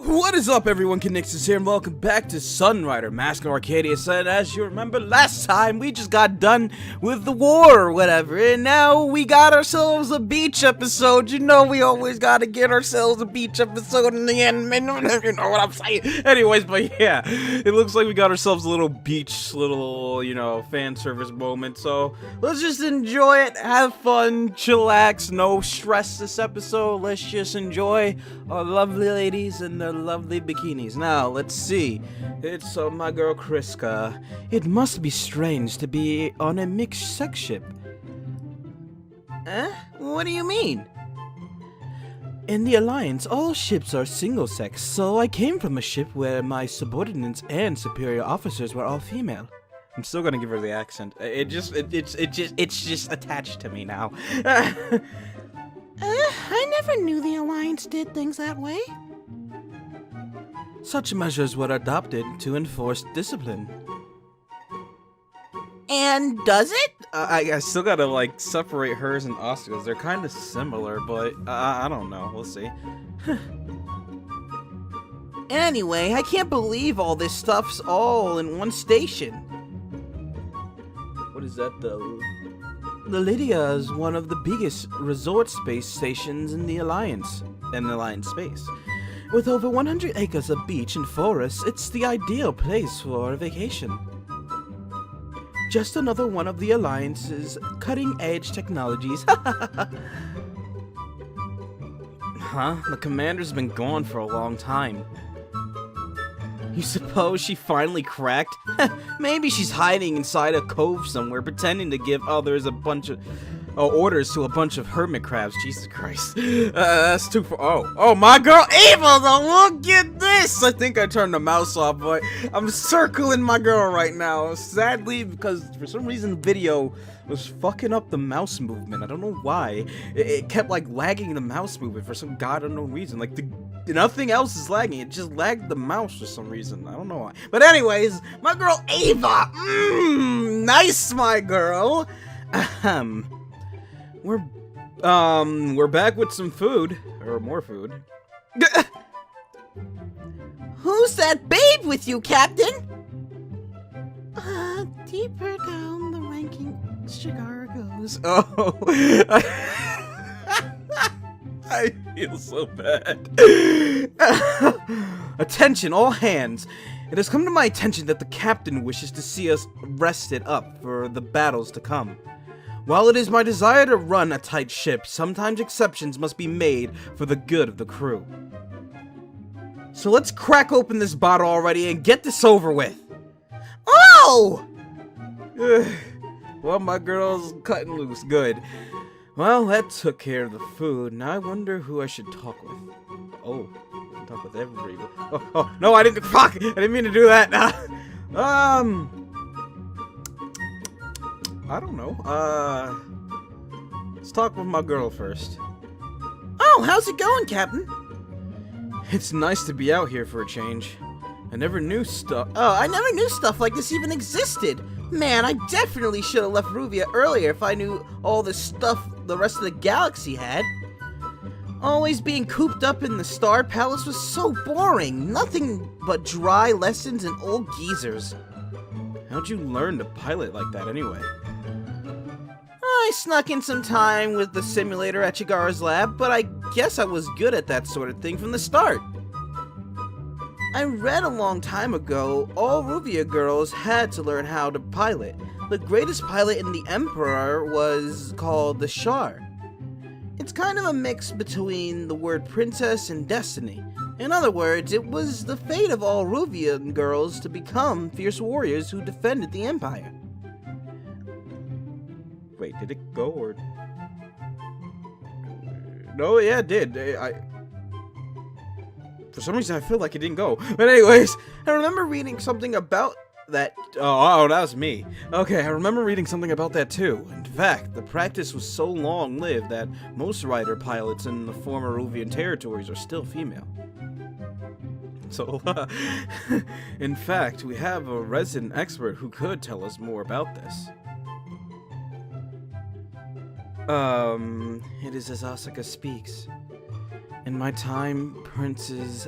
What is up, everyone? Conixis here, and welcome back to Sunrider, Mask of Arcadius. And as you remember, last time we just got done with the war or whatever, and now we got ourselves a beach episode. You know, we always gotta get ourselves a beach episode in the end, man. You know what I'm saying? Anyways, but yeah, it looks like we got ourselves a little beach, you know, fan service moment. So let's just enjoy it, have fun, chillax, no stress this episode. Let's just enjoy our lovely ladies and their lovely bikinis. Now, let's see. It's my girl Kriska. It must be strange to be on a mixed sex ship. Eh? What do you mean? In the Alliance, all ships are single-sex, so I came from a ship where my subordinates and superior officers were all female. I'm still gonna give her the accent. It's just attached to me now. I never knew the Alliance did things that way. Such measures were adopted to enforce discipline. And does it? I still gotta, like, separate hers and Oscar's. They're kind of similar, but I don't know. We'll see. Anyway, I can't believe all this stuff's all in one station. What is that, though? The Lydia is one of the biggest resort space stations in the Alliance space. With over 100 acres of beach and forest, it's the ideal place for a vacation. Just another one of the Alliance's cutting-edge technologies. Huh? The commander's been gone for a long time. You suppose she finally cracked? Maybe she's hiding inside a cove somewhere, pretending to give others a bunch of orders to a bunch of hermit crabs. Jesus Christ. That's too far. Oh, my girl Ava, though, look at this! I think I turned the mouse off, but I'm circling my girl right now. Sadly, because for some reason the video was fucking up the mouse movement. I don't know why. It kept, like, lagging the mouse movement for some god unknown reason. Like, nothing else is lagging. It just lagged the mouse for some reason. I don't know why. But anyways, my girl Ava. Nice, my girl. We're back with some food, or more food. Who's that babe with you, Captain? Deeper down the ranking cigar goes. Oh, I feel so bad. Attention, all hands. It has come to my attention that the captain wishes to see us rested up for the battles to come. While it is my desire to run a tight ship, sometimes exceptions must be made for the good of the crew. So let's crack open this bottle already and get this over with. Oh! Well, my girl's cutting loose. Good. Well, that took care of the food. Now I wonder who I should talk with. Oh, I can talk with everybody. Oh, no, I didn't. Fuck! I didn't mean to do that. I don't know. Let's talk with my girl first. Oh, how's it going, Captain? It's nice to be out here for a change. I never knew stuff. Oh, I never knew stuff like this even existed. Man, I definitely should have left Ruvia earlier if I knew all the stuff the rest of the galaxy had. Always being cooped up in the Star Palace was so boring. Nothing but dry lessons and old geezers. How'd you learn to pilot like that anyway? I snuck in some time with the simulator at Chigara's lab, but I guess I was good at that sort of thing from the start. I read a long time ago, all Ruvia girls had to learn how to pilot. The greatest pilot in the Emperor was called the Shar. It's kind of a mix between the word princess and destiny. In other words, it was the fate of all Ruvian girls to become fierce warriors who defended the Empire. Wait, did it go or... No, yeah, it did. For some reason, I feel like it didn't go. But anyways, I remember reading something about that... Oh, that was me. Okay, I remember reading something about that too. In fact, the practice was so long-lived that most rider pilots in the former Ruvian territories are still female. So, in fact, we have a resident expert who could tell us more about this. It is as Asuka speaks. In my time, princes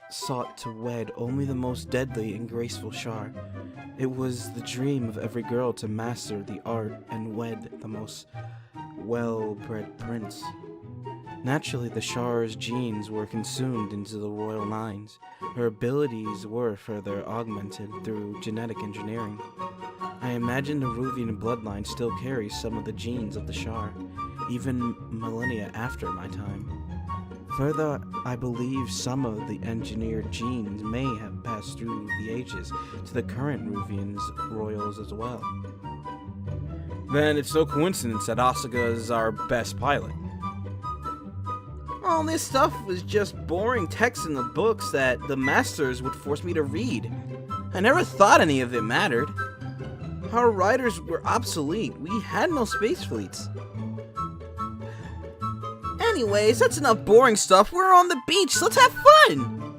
sought to wed only the most deadly and graceful Shar. It was the dream of every girl to master the art and wed the most well-bred prince. Naturally, the Shar's genes were consumed into the royal lines. Her abilities were further augmented through genetic engineering. I imagine the Ruvian bloodline still carries some of the genes of the Shar, even millennia after my time. Further, I believe some of the engineered genes may have passed through the ages to the current Ruvians royals as well. Then it's no coincidence that Asuka is our best pilot. All this stuff was just boring text in the books that the masters would force me to read. I never thought any of it mattered. Our riders were obsolete. We had no space fleets. Anyways, that's enough boring stuff. We're on the beach. So let's have fun!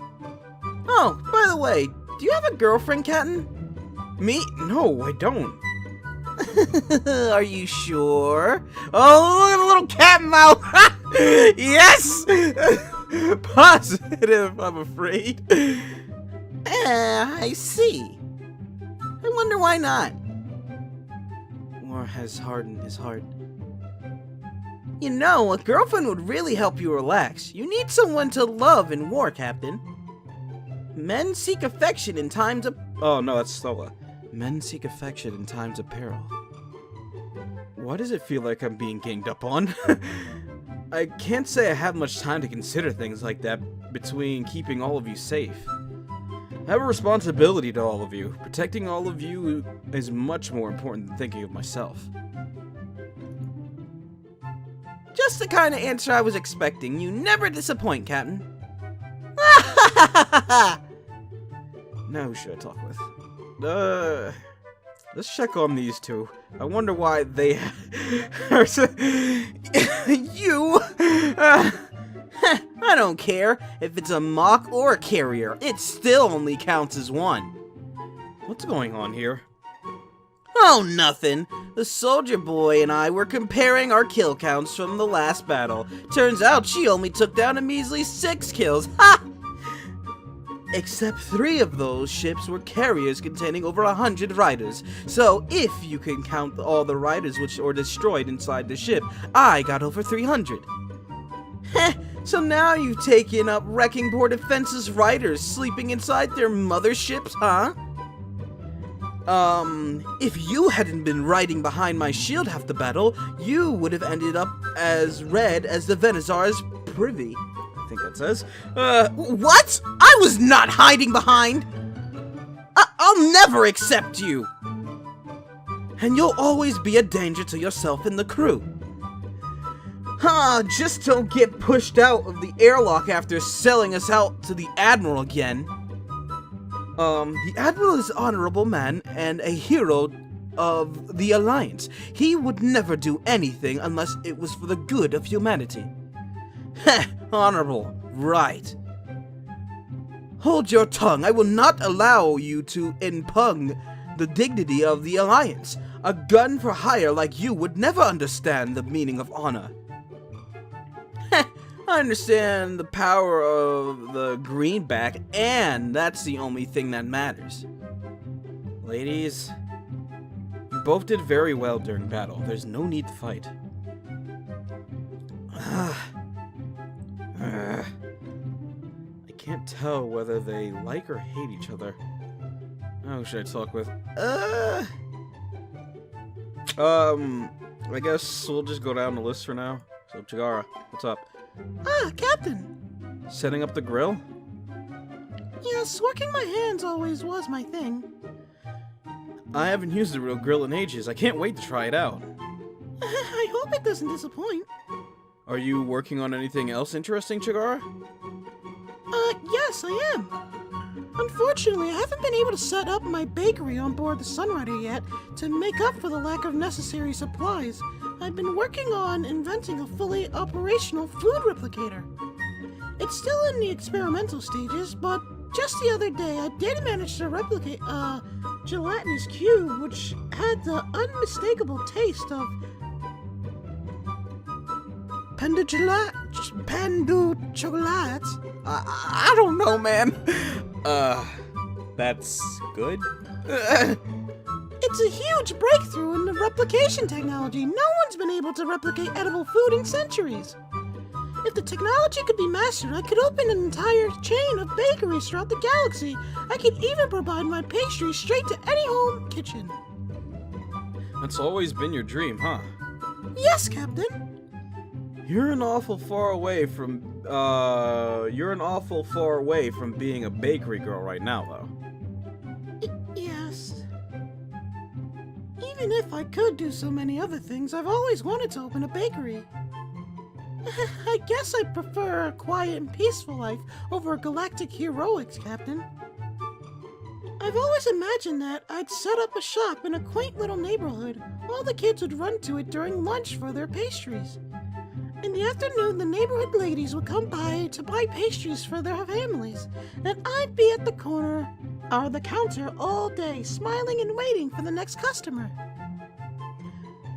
Oh, by the way, do you have a girlfriend, Captain? Me? No, I don't. Are you sure? Oh, look at the little cat mouth! Yes! Positive, I'm afraid. I see. I wonder why not. Or has hardened his heart. You know, a girlfriend would really help you relax. You need someone to love in war, Captain. Men seek affection in times of... Oh, no, that's Stola. Men seek affection in times of peril. Why does it feel like I'm being ganged up on? I can't say I have much time to consider things like that between keeping all of you safe. I have a responsibility to all of you. Protecting all of you is much more important than thinking of myself. Just the kind of answer I was expecting. You never disappoint, Captain. Now who should I talk with? Let's check on these two. I wonder why they are so... You! I don't care. If it's a mock or a carrier, it still only counts as one. What's going on here? Oh, nothing. The soldier boy and I were comparing our kill counts from the last battle. Turns out she only took down a measly 6 kills. Ha! Except 3 of those ships were carriers containing over 100 riders. So, if you can count all the riders which were destroyed inside the ship, I got over 300. Heh, so now you've taken up Wrecking Board Defense's riders sleeping inside their motherships, huh? If you hadn't been riding behind my shield half the battle, you would have ended up as red as the Venizar's privy. I think that says. What? I was not hiding behind! I'll never accept you! And you'll always be a danger to yourself and the crew. Just don't get pushed out of the airlock after selling us out to the Admiral again. The Admiral is an honorable man and a hero of the Alliance. He would never do anything unless it was for the good of humanity. Heh, honorable, right. Hold your tongue. I will not allow you to impugn the dignity of the Alliance. A gun for hire like you would never understand the meaning of honor. Heh, I understand the power of the greenback, and that's the only thing that matters. Ladies, you both did very well during battle. There's no need to fight. I can't tell whether they like or hate each other. Oh, who should I talk with? I guess we'll just go down the list for now. So, Chigara, what's up? Captain. Setting up the grill? Yes, working my hands always was my thing. I haven't used a real grill in ages. I can't wait to try it out. I hope it doesn't disappoint. Are you working on anything else interesting, Chigara? Yes, I am. Unfortunately, I haven't been able to set up my bakery on board the Sunrider yet to make up for the lack of necessary supplies. I've been working on inventing a fully operational food replicator. It's still in the experimental stages, but just the other day I did manage to replicate a gelatinous cube which had the unmistakable taste of Pendu chocolate? I don't know, man. That's good? It's a huge breakthrough in the replication technology. No one's been able to replicate edible food in centuries. If the technology could be mastered, I could open an entire chain of bakeries throughout the galaxy. I could even provide my pastries straight to any home kitchen. That's always been your dream, huh? Yes, Captain. You're an awful far away from being a bakery girl right now, though. Yes. Even if I could do so many other things, I've always wanted to open a bakery. I guess I prefer a quiet and peaceful life over galactic heroics, Captain. I've always imagined that I'd set up a shop in a quaint little neighborhood. All the kids would run to it during lunch for their pastries. In the afternoon, the neighborhood ladies would come by to buy pastries for their families, and I'd be at the counter all day, smiling and waiting for the next customer.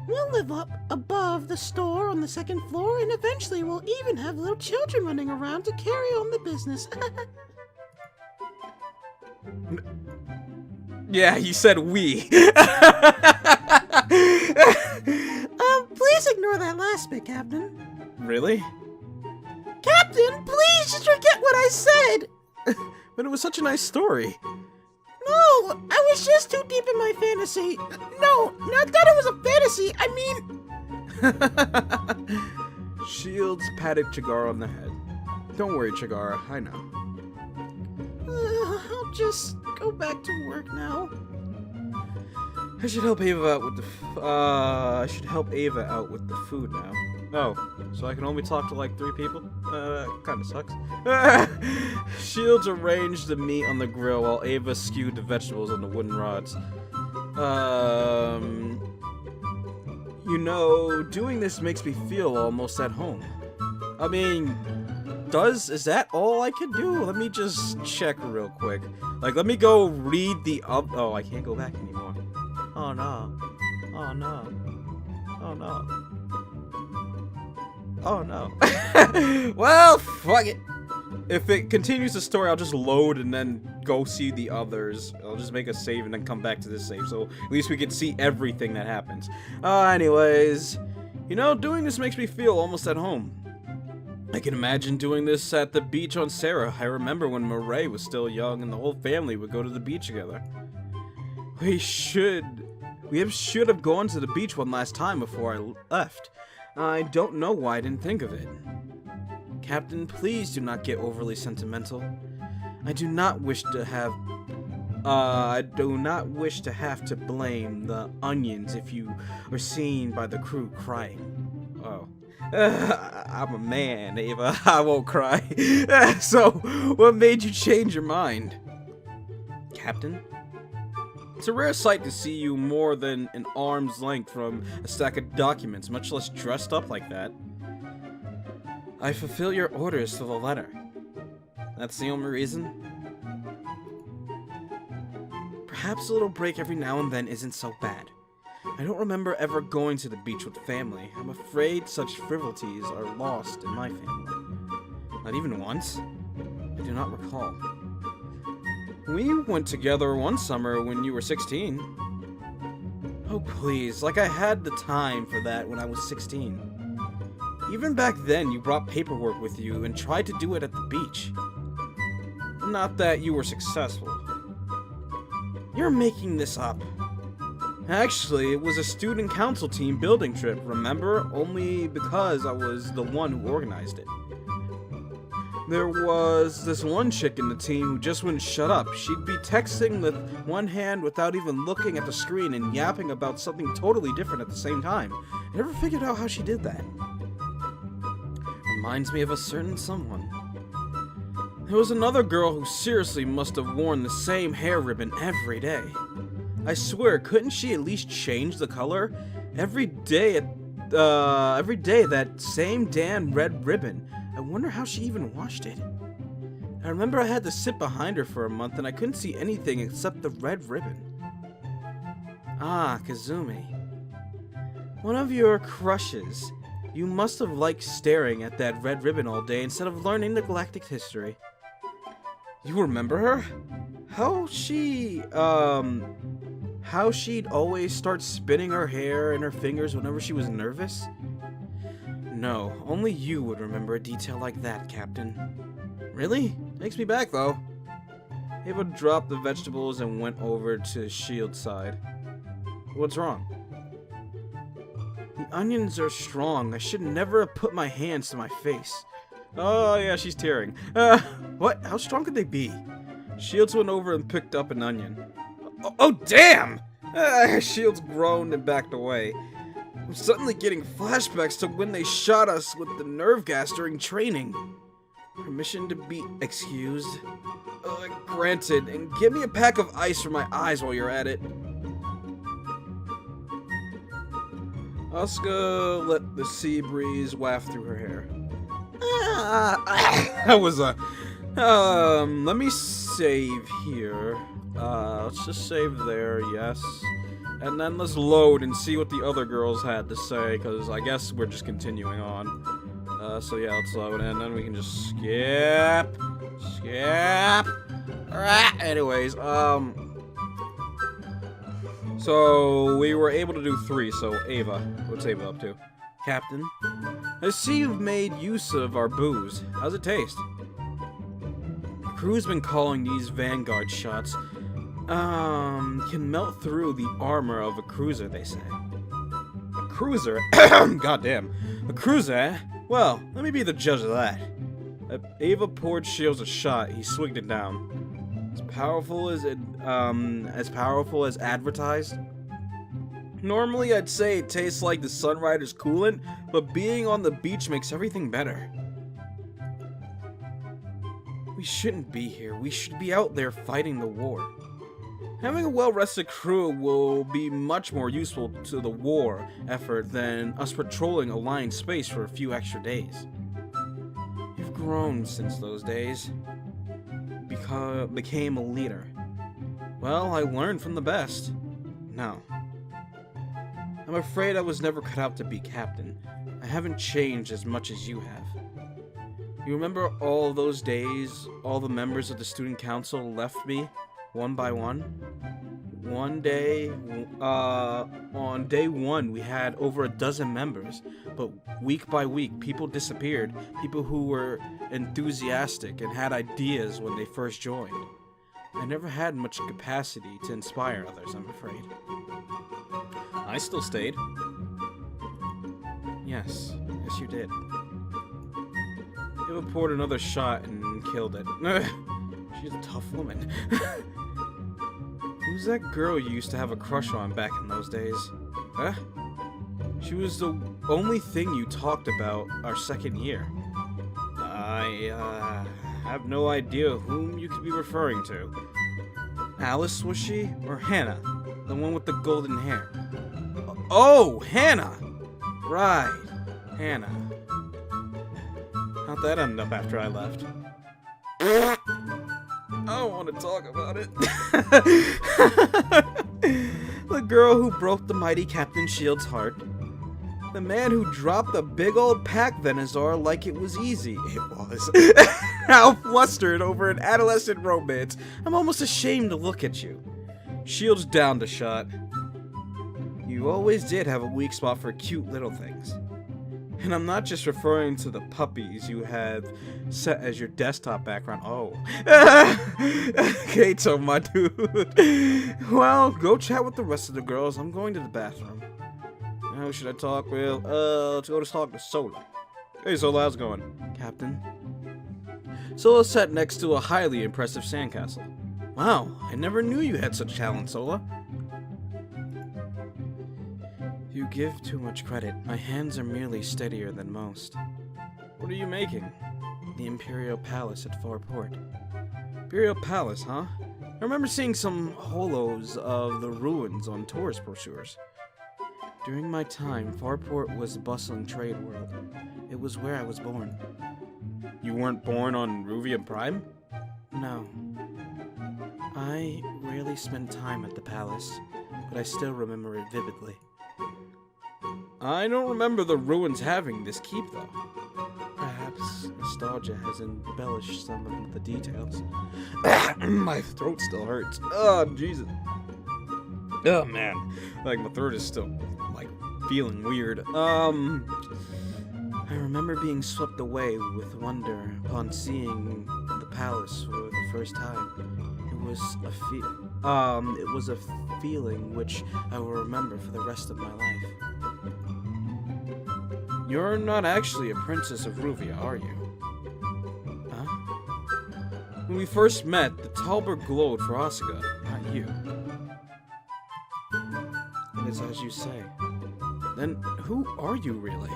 We'll live up above the store on the second floor, and eventually we'll even have little children running around to carry on the business. Yeah, you said we. Please ignore that last bit, Captain. Really? Captain, please just forget what I said! But it was such a nice story. No, I was just too deep in my fantasy. No, not that it was a fantasy, I mean... Shields patted Chigara on the head. Don't worry, Chigara, I know. I'll just go back to work now. I should help Ava out with the food now. Oh, so I can only talk to like 3 people? Kinda sucks. Shields arranged the meat on the grill while Ava skewed the vegetables on the wooden rods. You know, doing this makes me feel almost at home. I mean, is that all I can do? Let me just check real quick. Like, let me go read the oh, I can't go back anymore. Oh no. Oh no. Oh no. Oh no. Well, fuck it. If it continues the story, I'll just load and then go see the others. I'll just make a save and then come back to this save, so at least we can see everything that happens. Anyways, you know, doing this makes me feel almost at home. I can imagine doing this at the beach on Sarah. I remember when Murray was still young and the whole family would go to the beach together. We should have gone to the beach one last time before I left. I don't know why I didn't think of it. Captain, please do not get overly sentimental. I do not wish to have to blame the onions if you were seen by the crew crying. Oh. I'm a man, Ava. I won't cry. So, what made you change your mind? Captain? It's a rare sight to see you more than an arm's length from a stack of documents, much less dressed up like that. I fulfill your orders to the letter. That's the only reason? Perhaps a little break every now and then isn't so bad. I don't remember ever going to the beach with family. I'm afraid such frivolities are lost in my family. Not even once? I do not recall. We went together one summer when you were 16. Oh please, like I had the time for that when I was 16. Even back then, you brought paperwork with you and tried to do it at the beach. Not that you were successful. You're making this up. Actually, it was a student council team building trip, remember? Only because I was the one who organized it. There was this one chick in the team who just wouldn't shut up. She'd be texting with one hand without even looking at the screen and yapping about something totally different at the same time. I never figured out how she did that. Reminds me of a certain someone. There was another girl who seriously must have worn the same hair ribbon every day. I swear, couldn't she at least change the color? Every day that same damn red ribbon. I wonder how she even washed it. I remember I had to sit behind her for a month and I couldn't see anything except the red ribbon. Ah, Kazumi. One of your crushes. You must have liked staring at that red ribbon all day instead of learning the galactic history. You remember her? How she'd always start spinning her hair and her fingers whenever she was nervous? No, only you would remember a detail like that, Captain. Really? Takes me back, though. Ava dropped the vegetables and went over to Shield's side. What's wrong? The onions are strong. I should never have put my hands to my face. Oh, yeah, she's tearing. What? How strong could they be? Shields went over and picked up an onion. Oh, damn! Shields groaned and backed away. I'm suddenly getting flashbacks to when they shot us with the nerve gas during training. Permission to be excused? Granted, and give me a pack of ice for my eyes while you're at it. Asuka let the sea breeze waft through her hair. That was a... let me save here. Let's just save there, yes. And then let's load and see what the other girls had to say, because I guess we're just continuing on. So yeah, let's load, and then we can just skip. Anyways, so we were able to do 3, so Ava, what's Ava up to? Captain, I see you've made use of our booze. How's it taste? The crew's been calling these Vanguard shots, can melt through the armor of a cruiser, they say. A cruiser? Goddamn. A cruiser, eh? Well, let me be the judge of that. Ava poured Shields a shot. He swigged it down. As powerful as advertised? Normally, I'd say it tastes like the Sunrider's coolant, but being on the beach makes everything better. We shouldn't be here. We should be out there fighting the war. Having a well-rested crew will be much more useful to the war effort than us patrolling Alliance space for a few extra days. You've grown since those days. Became a leader. Well, I learned from the best. No. I'm afraid I was never cut out to be captain. I haven't changed as much as you have. You remember all those days, all the members of the student council left me, one by one? On day 1, we had over a dozen members, but week by week, people disappeared. People who were enthusiastic and had ideas when they first joined. I never had much capacity to inspire others, I'm afraid. I still stayed. Yes you did. Eva poured another shot and killed it. She's a tough woman. Who's that girl you used to have a crush on back in those days? Huh? She was the only thing you talked about our second year. I have no idea whom you could be referring to. Alice, was she? Or Hannah? The one with the golden hair? Oh, Hannah! Right, Hannah. How'd that end up after I left? I don't want to talk about it. The girl who broke the mighty Captain Shield's heart. The man who dropped a big old pack Venizor like it was easy. It was. How flustered over an adolescent romance. I'm almost ashamed to look at you. Shields downed a shot. You always did have a weak spot for cute little things. And I'm not just referring to the puppies you have set as your desktop background. Oh. Kato, my dude. Well, go chat with the rest of the girls. I'm going to the bathroom. Who should I talk with? Let's go to talk to Sola. Hey, Sola, how's it going? Captain. Sola sat next to a highly impressive sandcastle. Wow, I never knew you had such talent, Sola. You give too much credit. My hands are merely steadier than most. What are you making? The Imperial Palace at Farport. Imperial Palace, huh? I remember seeing some holos of the ruins on tourist brochures. During my time, Farport was a bustling trade world. It was where I was born. You weren't born on Ruvium Prime? No. I rarely spent time at the palace, but I still remember it vividly. I don't remember the ruins having this keep, though. Perhaps nostalgia has embellished some of the details. My throat still hurts. Oh, Jesus. Oh, man. Like, my throat is still, like, feeling weird. I remember being swept away with wonder upon seeing the palace for the first time. It was a feeling which I will remember for the rest of my life. You're not actually a princess of Ruvia, are you? Huh? When we first met, the Talbot glowed for Asuka, not you. It is as you say. Then who are you really?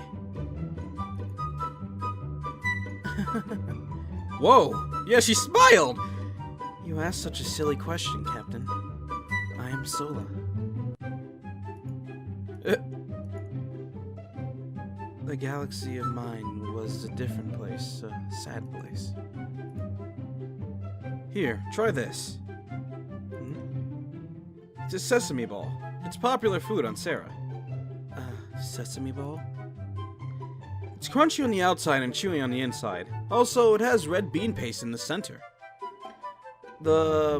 Whoa! Yeah, she smiled! You asked such a silly question, Captain. I am Sola. The galaxy of mine was a different place, a sad place. Here, try this. It's a sesame ball. It's popular food on Sarah. Sesame ball? It's crunchy on the outside and chewy on the inside. Also, it has red bean paste in the center. The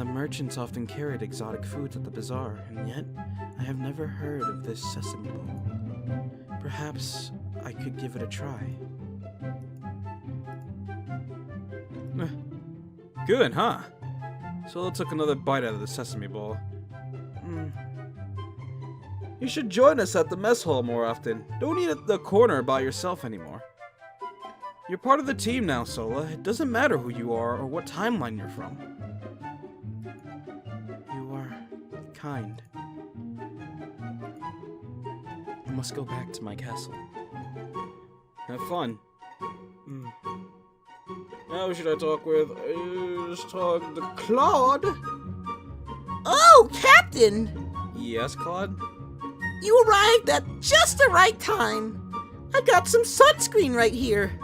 merchants often carried exotic foods at the bazaar, and yet I have never heard of this sesame ball. Perhaps I could give it a try. Good, huh? Sola took another bite out of the sesame ball. You should join us at the mess hall more often. Don't eat at the corner by yourself anymore. You're part of the team now, Sola. It doesn't matter who you are or what timeline you're from. You are kind. I must go back to my castle. Have fun. Now who should I talk with? Let's talk to Claude. Oh, Captain! Yes, Claude? You arrived at just the right time. I got some sunscreen right here.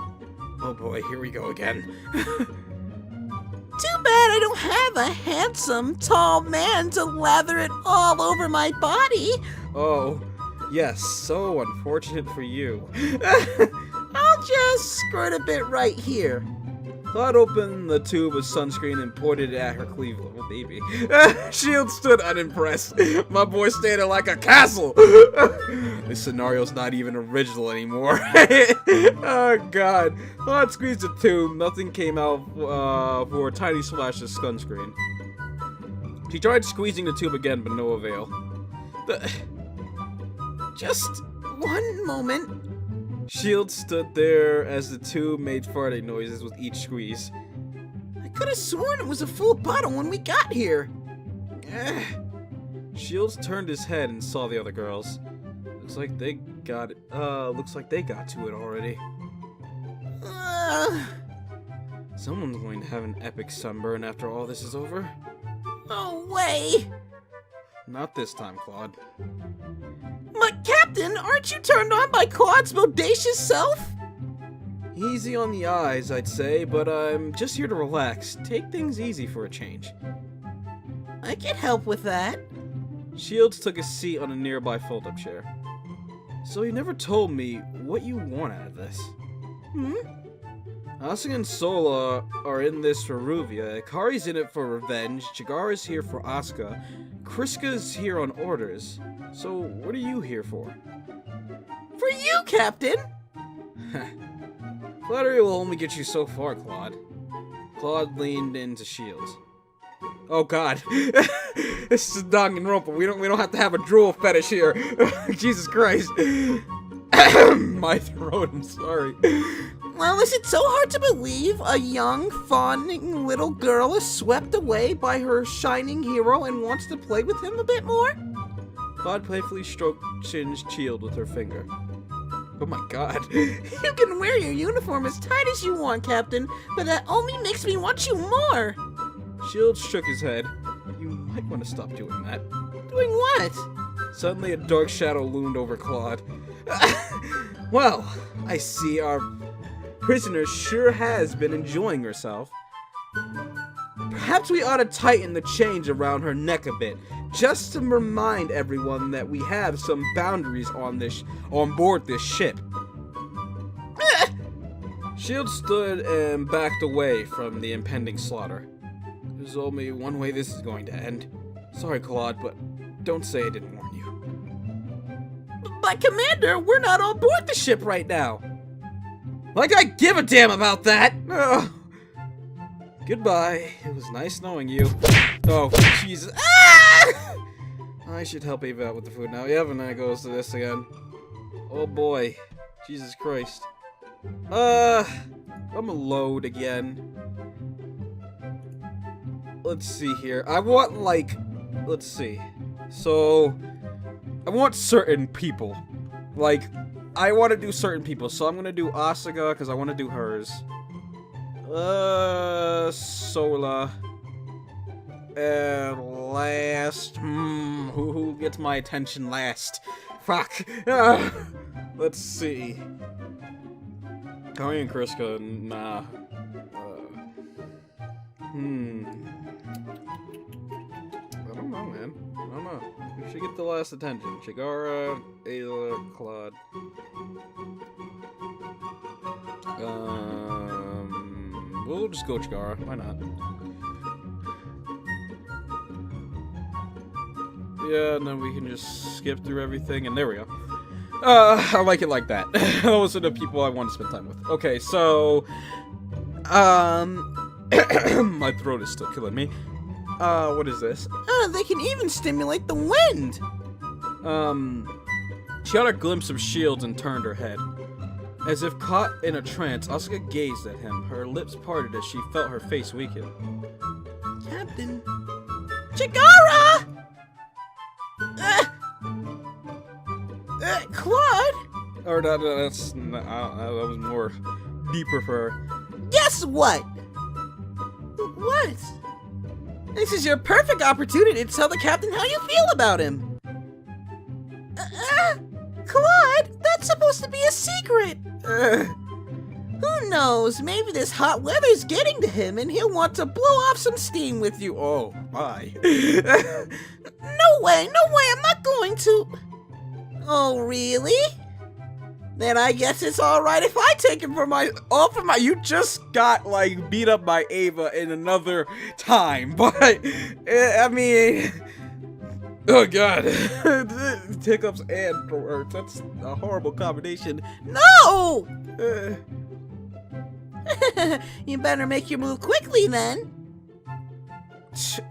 Oh boy, here we go again. Too bad I don't have a handsome, tall man to lather it all over my body. Oh, yes, so unfortunate for you. I'll just squirt a bit right here. Claude opened the tube of sunscreen and pointed it at her cleavage. Oh, baby. Shield stood unimpressed. My boy stayed in like a castle. This scenario's not even original anymore. Oh, God. Claude squeezed the tube. Nothing came out for a tiny splash of sunscreen. She tried squeezing the tube again, but no avail. Just one moment. Shield stood there as the tube made farting noises with each squeeze. I could have sworn it was a full bottle when we got here. Shields turned his head and saw the other girls. Looks like they got it. Looks like they got to it already. Someone's going to have an epic sunburn after all this is over. No way! Not this time, Claude. But Captain, aren't you turned on by Claude's bodacious self? Easy on the eyes, I'd say, but I'm just here to relax. Take things easy for a change. I can help with that. Shields took a seat on a nearby fold-up chair. So you never told me what you want out of this. Asuka and Sola are in this for Ruvia, Akari's in it for revenge, Chigara's here for Asuka, Kriska's here on orders. So what are you here for? For you, Captain! Flattery will only get you so far, Claude. Claude leaned into Shields. Oh God, this is Danganronpa. We don't have to have a drool fetish here. Jesus Christ. My throat, I'm sorry. Well, is it so hard to believe a young, fawning little girl is swept away by her shining hero and wants to play with him a bit more? Claude playfully stroked Shin's shield with her finger. Oh my God. You can wear your uniform as tight as you want, Captain, but that only makes me want you more. Shield shook his head. You might want to stop doing that. Doing what? Suddenly a dark shadow loomed over Claude. Well, I see our prisoner sure has been enjoying herself. Perhaps we ought to tighten the chains around her neck a bit. just to remind everyone that we have some boundaries on board this ship. Shield stood and backed away from the impending slaughter. There's only one way this is going to end. Sorry, Claude, but don't say I didn't warn you. But Commander, we're not on board the ship right now. Like I give a damn about that! Ugh. Goodbye. It was nice knowing you. Oh, Jesus. Ah! I should help Ava out with the food now. Yeah, and then it goes to this again. Oh boy. Jesus Christ. I'm a load again. Let's see here. I want, like, let's see. So, I want certain people. Like, I want to do certain people. So I'm going to do Asuka because I want to do hers. Sola. And last. Who gets my attention last? Fuck. Let's see. Kami and Kriska, nah. I don't know, man. I don't know. Who should get the last attention? Chigara, Ayla, Claude. We'll just go Chigara. Why not? Yeah, and then we can just skip through everything, and there we go. I like it like that. Those are the people I want to spend time with. Okay, so... my throat is still killing me. What is this? They can even stimulate the wind! She got a glimpse of shields and turned her head. As if caught in a trance, Asuka gazed at him, her lips parted as she felt her face weaken. Captain... Chigara! Claude? Or that was more deeper for her. Guess what? What? This is your perfect opportunity to tell the captain how you feel about him. Claude, that's supposed to be a secret. Who knows? Maybe this hot weather's getting to him and he'll want to blow off some steam with you. Oh, my. No way, I'm not going to. Oh, really? Then I guess it's alright if I take it for my... You just got, like, beat up by Ava in another time, but, I mean... Oh, God. Hiccups and throats. That's a horrible combination. No! You better make your move quickly, then.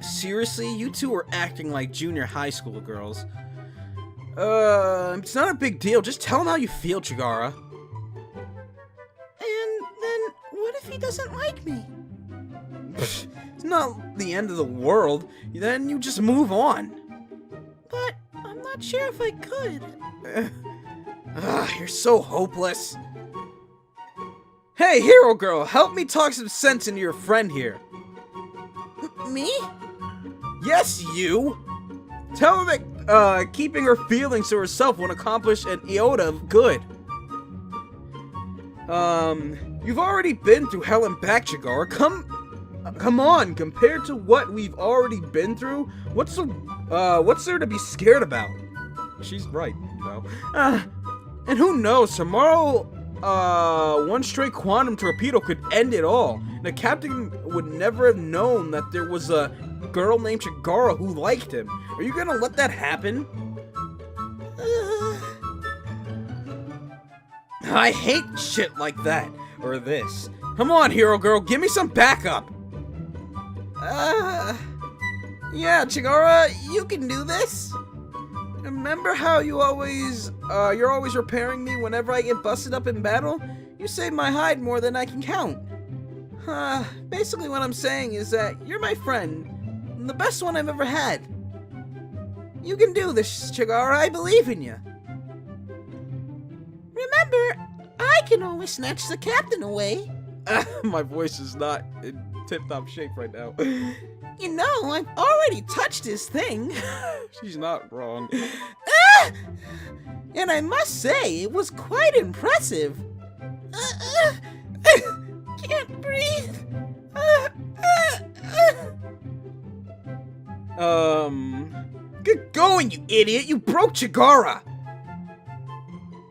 Seriously? You two are acting like junior high school girls. It's not a big deal. Just tell him how you feel, Chigara. And then, what if he doesn't like me? It's not the end of the world. Then you just move on. But I'm not sure if I could. You're so hopeless. Hey, hero girl, help me talk some sense into your friend here. Me? Yes, you. Tell her that keeping her feelings to herself won't accomplish an iota of good. You've already been through hell and back, Chigara. Come on, compared to what we've already been through, what's there to be scared about? She's right, you know. And who knows, tomorrow, one stray quantum torpedo could end it all. The captain would never have known that there was a girl named Chigara who liked him. Are you gonna let that happen? I hate shit like that. Or this. Come on, hero girl, give me some backup. Yeah, Chigara, you can do this. Remember how you're always repairing me whenever I get busted up in battle? You save my hide more than I can count. Basically what I'm saying is that you're my friend. The best one I've ever had. You can do this, Chigara. I believe in you. Remember, I can always snatch the captain away. My voice is not in tip-top shape right now. You know, I've already touched his thing. She's not wrong. And I must say, it was quite impressive. Can't breathe. Get going, you idiot! You broke Chigara!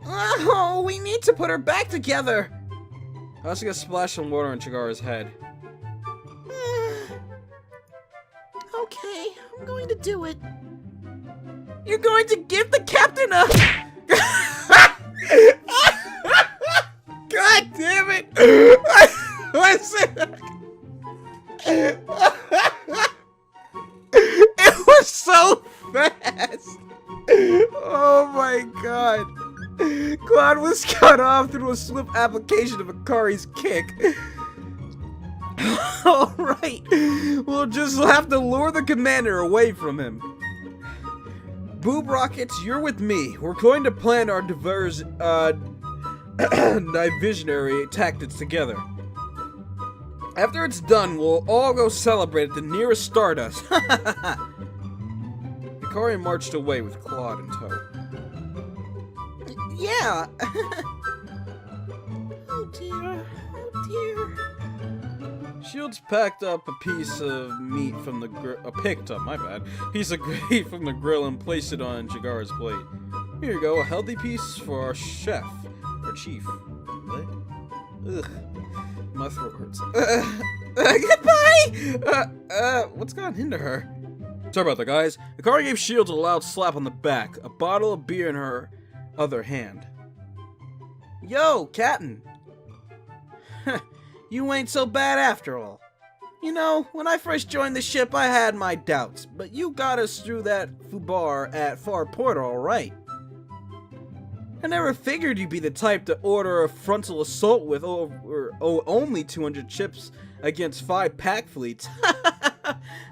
Oh, we need to put her back together! Asuka splashed some water on Chigara's head. Okay, I'm going to do it. You're going to give the captain a... God damn it! Listen! It was so fast! Oh my god. Claude was cut off through a swift application of Akari's kick. Alright, we'll just have to lure the commander away from him. Boob Rockets, you're with me. We're going to plan our diversionary tactics together. After it's done, we'll all go celebrate at the nearest Stardust. Akari marched away with Claude in tow. Yeah. Oh dear. Oh dear. Shields packed up a piece of meat from the piece of meat from the grill and placed it on Chigara's plate. Here you go, a healthy piece for our chef, or chief. What? Ugh, my throat hurts. Goodbye! What's gotten into her? Sorry about that, guys. Akari gave Shields a loud slap on the back, a bottle of beer in her other hand. Yo, Captain! You ain't so bad after all. You know, when I first joined the ship, I had my doubts, but you got us through that foobar at Far Port all right. I never figured you'd be the type to order a frontal assault with only 200 ships against 5 pack fleets.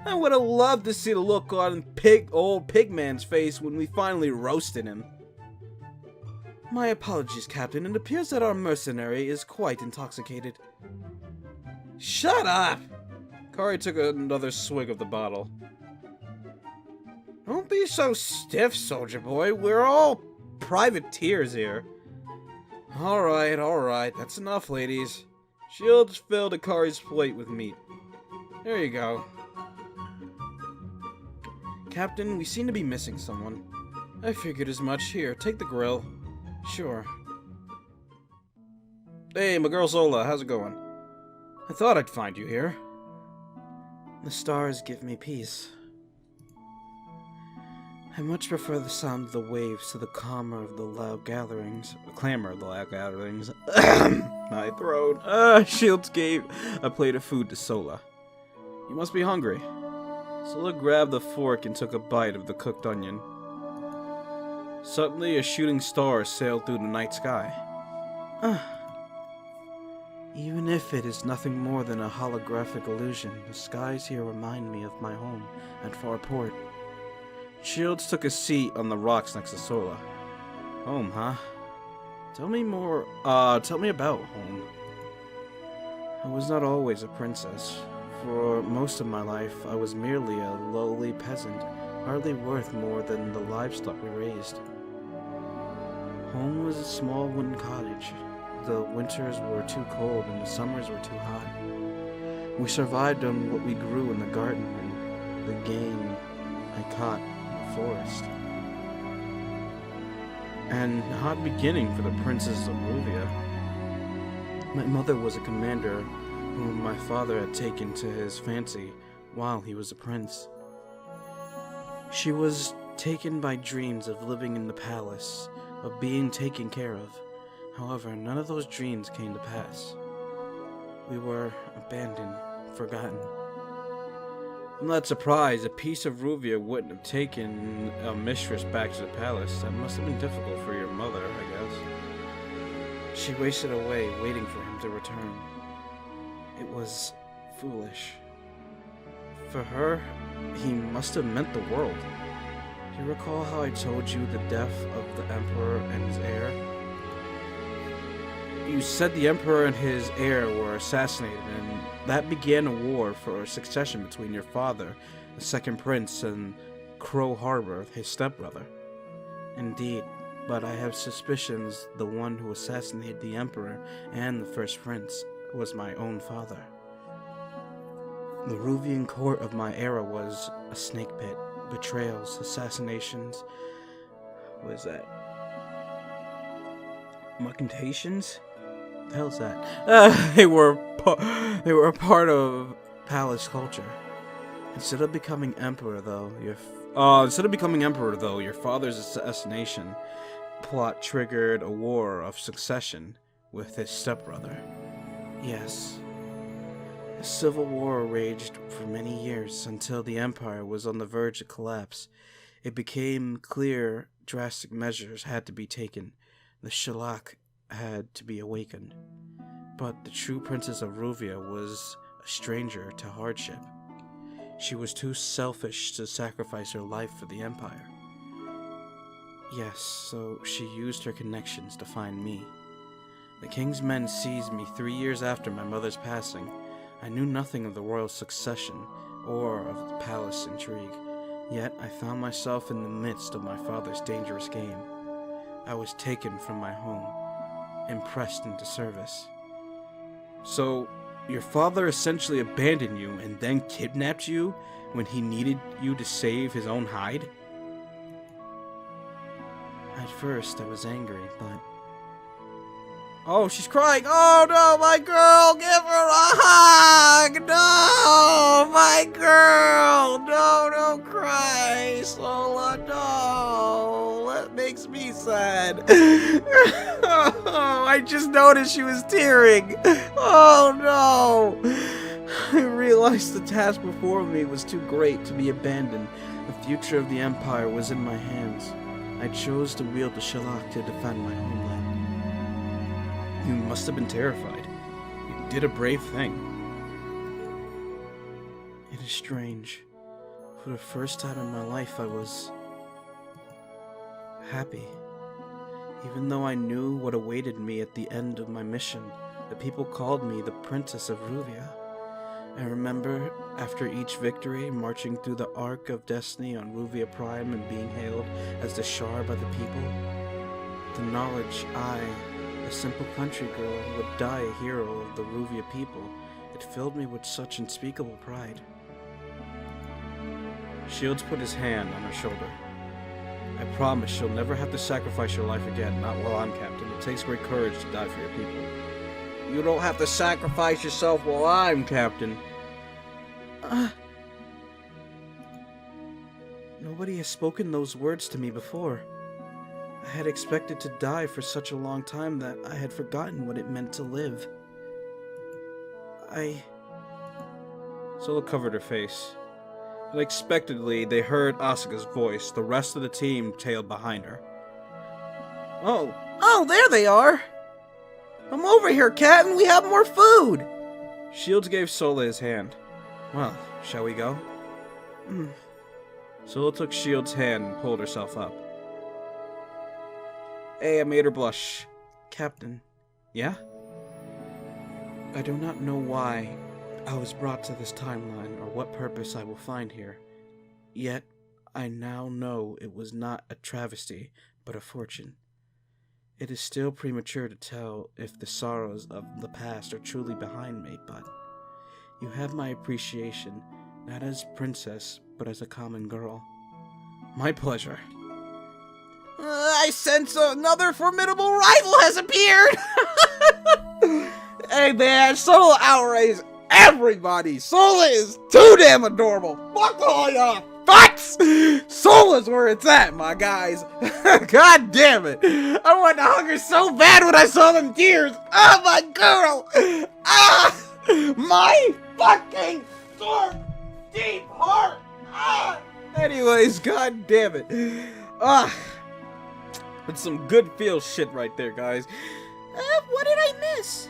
I would have loved to see the look on old Pigman's face when we finally roasted him. My apologies, Captain. It appears that our mercenary is quite intoxicated. Shut up! Kari took another swig of the bottle. Don't be so stiff, soldier boy. We're all privateers here. Alright. That's enough, ladies. Shields filled Akari's plate with meat. There you go. Captain, we seem to be missing someone. I figured as much. Here, take the grill. Sure. Hey, my girl Zola, how's it going? I thought I'd find you here. The stars give me peace. I much prefer the sound of the waves to the clamor of the loud gatherings. My throat. Shields gave a plate of food to Sola. You must be hungry. Sola grabbed the fork and took a bite of the cooked onion. Suddenly, a shooting star sailed through the night sky. Even if it is nothing more than a holographic illusion, the skies here remind me of my home at Far Port. Shields took a seat on the rocks next to Sola. Home, huh? Tell me about home. I was not always a princess. For most of my life, I was merely a lowly peasant, hardly worth more than the livestock we raised. Home was a small wooden cottage. The winters were too cold and the summers were too hot. We survived on what we grew in the garden and the game I caught in the forest. An odd beginning for the Princess of Ruvia. My mother was a commander whom my father had taken to his fancy while he was a prince. She was taken by dreams of living in the palace, of being taken care of. However, none of those dreams came to pass. We were abandoned, forgotten. I'm not surprised. A piece of Ruvia wouldn't have taken a mistress back to the palace. That must have been difficult for your mother, I guess. She wasted away waiting for him to return. It was foolish. For her, he must have meant the world. Do you recall how I told you the death of the Emperor and his heir? You said the Emperor and his heir were assassinated, and that began a war for succession between your father, the second prince, and Crow Harbor, his stepbrother. Indeed, but I have suspicions the one who assassinated the Emperor and the first prince was my own father. The Ruvian court of my era was a snake pit, betrayals, assassinations. What is that? Mutations? What the hell's that? They were a part of palace culture. Instead of becoming emperor, though, your father's assassination plot triggered a war of succession with his stepbrother. Yes. A civil war raged for many years until the empire was on the verge of collapse. It became clear drastic measures had to be taken. The Shalak had to be awakened. But the true princess of Ruvia was a stranger to hardship. She was too selfish to sacrifice her life for the empire. Yes, so she used her connections to find me. The king's men seized me 3 years after my mother's passing. I knew nothing of the royal succession or of the palace intrigue, yet I found myself in the midst of my father's dangerous game. I was taken from my home and pressed into service. So, your father essentially abandoned you and then kidnapped you when he needed you to save his own hide? At first, I was angry, but... Oh, she's crying! Oh no, my girl! Give her a hug! No! My girl! No, don't cry! Sola, no! That makes me sad. Oh, I just noticed she was tearing! Oh no! I realized the task before me was too great to be abandoned. The future of the Empire was in my hands. I chose to wield the Shalak to defend my homeland. You must have been terrified. You did a brave thing. It is strange. For the first time in my life, I was... happy. Even though I knew what awaited me at the end of my mission, the people called me the Princess of Ruvia. I remember, after each victory, marching through the Arc of Destiny on Ruvia Prime and being hailed as the Shar by the people. The knowledge I, a simple country girl, would die a hero of the Ruvia people, it filled me with such unspeakable pride. Shields put his hand on her shoulder. I promise you'll never have to sacrifice your life again, not while I'm captain. It takes great courage to die for your people. You don't have to sacrifice yourself while I'm captain. Nobody has spoken those words to me before. I had expected to die for such a long time that I had forgotten what it meant to live. Sola covered her face. Unexpectedly, they heard Asuka's voice. The rest of the team tailed behind her. Oh, there they are! Come over here, Captain, we have more food! Shields gave Sola his hand. Well, shall we go? Sola took Shields' hand and pulled herself up. Hey, I made her blush. Captain. Yeah? I do not know why I was brought to this timeline or what purpose I will find here. Yet, I now know it was not a travesty, but a fortune. It is still premature to tell if the sorrows of the past are truly behind me, but you have my appreciation, not as princess, but as a common girl. My pleasure. I sense another formidable rival has appeared! Hey man, Sola outrages everybody! Sola is too damn adorable! Fuck all y'all fucks! Sola's where it's at, my guys! God damn it! I wanted to hug her so bad when I saw them tears! Oh, my girl! Ah! My fucking sore, deep heart! Ah! Anyways, god damn it. Ah! That's some good feel shit right there, guys. What did I miss?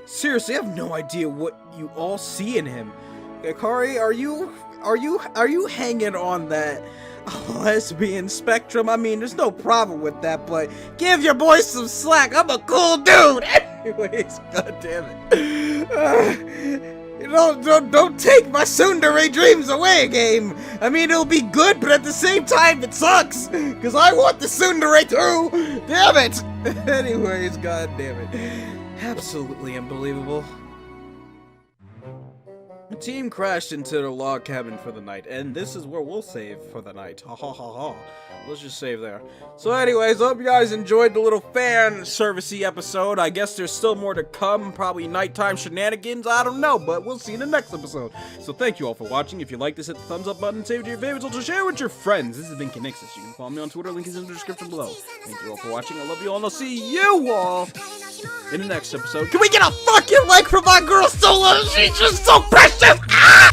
Seriously, I have no idea what you all see in him. Akari, are you hanging on that lesbian spectrum? I mean, there's no problem with that, but give your boy some slack. I'm a cool dude. Anyways, god damn it. Don't take my tsundere dreams away, game. I mean, it'll be good, but at the same time, it sucks. Because I want the tsundere too. Damn it. Anyways, god damn it. Absolutely unbelievable. The team crashed into their log cabin for the night, and this is where we'll save for the night. Ha ha ha ha. Let's just save there. So anyways, hope you guys enjoyed the little fan servicey episode. I guess there's still more to come, probably nighttime shenanigans, I don't know, but we'll see in the next episode. So thank you all for watching. If you like this, hit the thumbs up button, save it to your favorites, also share it with your friends. This has been Conixis. You can follow me on Twitter, link is in the description below. Thank you all for watching, I love you all, and I'll see you all in the next episode. Can we get a fucking like from my girl Sola? She's just so precious! Ah!